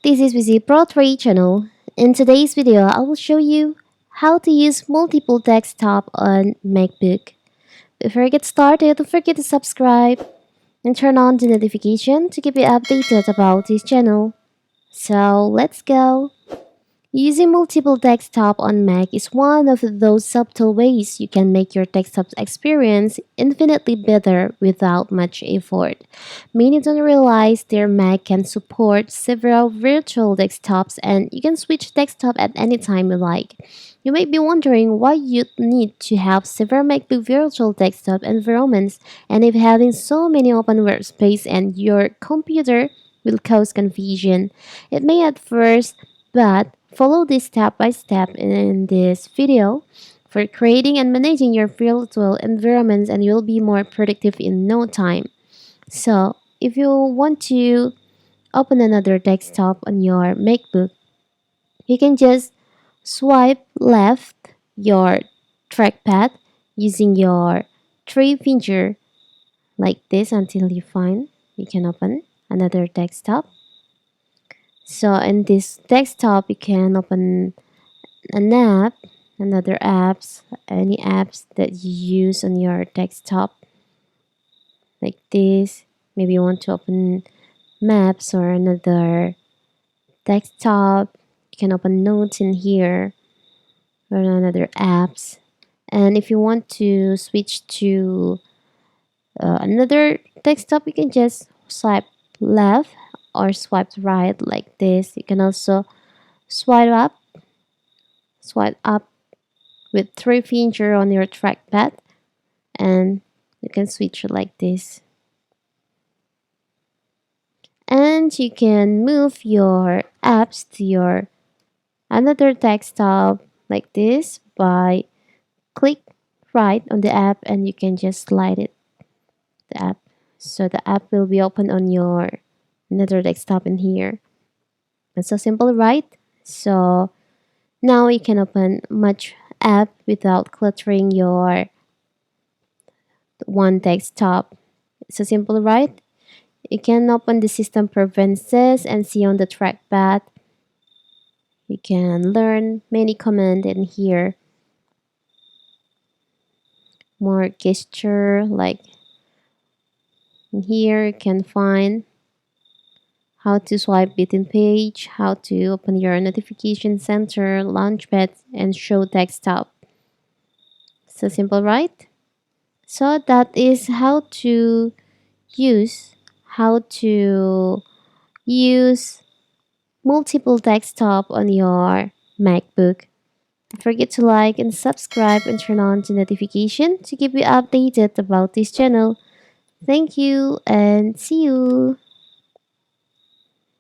this is Vizi Pro 3 channel. In today's video, I will show you how to use multiple desktop on MacBook. Before I get started, don't forget to subscribe and turn on the notification to keep you updated about this channel. So let's go! Using multiple desktop on Mac is one of those subtle ways you can make your desktop experience infinitely better without much effort. Many don't realize their Mac can support several virtual desktops and you can switch desktop at any time you like. You might be wondering why you'd need to have several MacBook virtual desktop environments and if having so many open workspace and your computer will cause confusion. It may at first, but follow this step by step in this video for creating and managing your virtual environments and you'll be more productive in no time. So, if you want to open another desktop on your MacBook, you can just swipe left your trackpad using your three finger like this until you find you can open another desktop. So in this desktop, you can open an app, another apps, any apps that you use on your desktop, like this. Maybe you want to open maps or another desktop. You can open notes in here or another apps. And if you want to switch to another desktop, you can just swipe left or swipe right like this. You can also swipe up with three finger on your trackpad and you can switch it like this. And you can move your apps to your another desktop like this by click right on the app and you can just slide it the app. So the app will be open on your another desktop in here. It's so simple, right? So now you can open much app without cluttering your one desktop. It's so simple, right? You can open the system preferences and see on the trackpad. You can learn many commands in here. More gesture, like in here you can find how to swipe between page, how to open your notification center, launchpad, and show desktop. So simple, right? So that is use how to use multiple desktop on your MacBook. Don't forget to like and subscribe and turn on the notification to keep you updated about this channel. Thank you and see you.